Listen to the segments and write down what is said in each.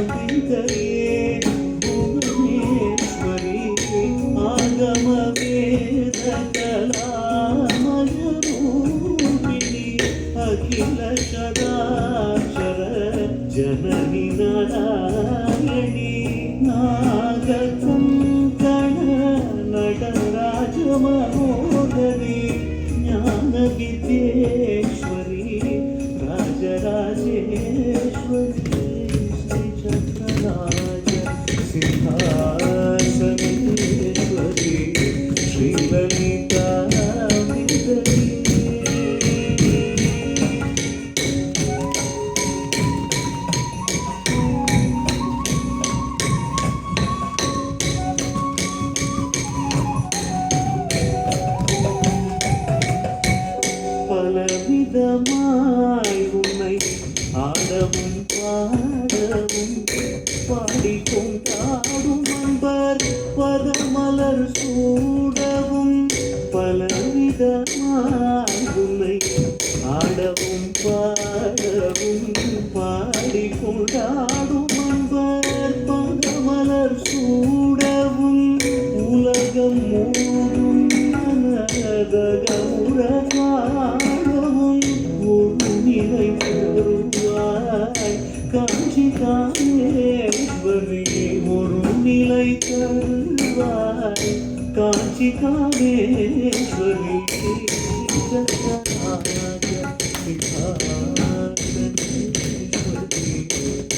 अम्बिकये भुवनेश्वरी आगमवेदकलामयरूपिणी अखिल सदाक्षर जननी नारायणी नागकङ्कण नटराजमहोदरी ज्ञानविद्येश्वरी राजराजेश्वरी श्रीचक्रराज सिंहासनेश्वरी श्रीललिता பலவிதமாய் உன்னை ஆடவும் பாடவும் பாடிக்கொண்டாடும் அன்பர் பதமலர் சூடவும் பலவிதமாய் உன்னை ஆடவும் பாடவும் பாடிக்கொண்டாடும் அன்பர் பதமலர் சூடவும் உலகம் மூடும் மனதகமுறவாழவும் ஒரு நிலை தருவாய் காட்சி காமேஸ்வரி ஒரு நிலை தருவாய் காட்சி காமேஸ்வரி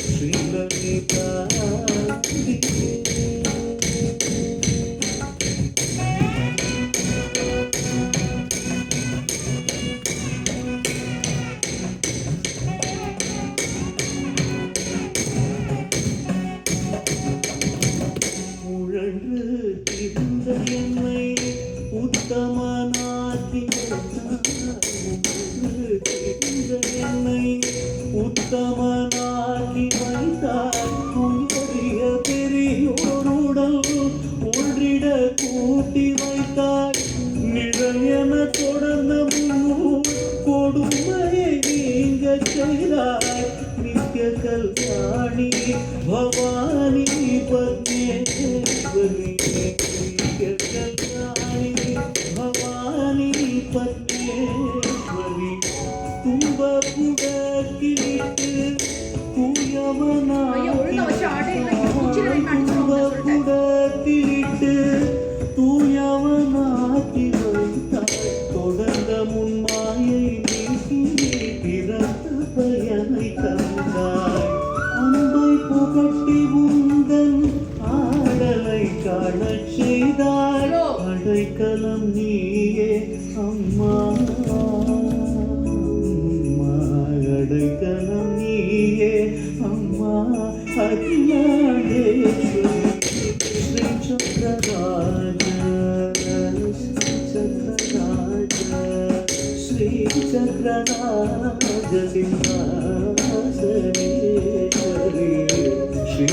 ஸ்ரீலலிதா என்னை உத்தமனாக்கி என்னை உத்தமனாக்கி வைத்தார் உயரிய பெரியோருடல் ஒன்றிட கூட்டி வைத்தார் நிழயன தொடர்ந்த முன்னூர் கொடுமையை நீங்க செய்தார் நித்ய கல்யாணி பவானி பத்மேஸ்வரி भवानी पद्मेश्वरी तुंबपुडकिलिट्टु तुंबपुडकिलिट्टु தூயவனாக்கி வைத்தாய் தொடர்ந்த முன்மாயை நீக்கி பிறந்த பயனை தந்தாய் அன்பை புகட்டி உந்தன் ஆடலை காணச் செய்தாய் அடைக்கலம் நீயே அம்மா அடைக்கலம் நீயே அம்மா அகிலாண்டேஸ்வரி ஸ்ரீ சக்கரராஜ ஸ்ரீ சக்கரராஜ சிம்மாசனேஸ்வரி ஸ்ரீ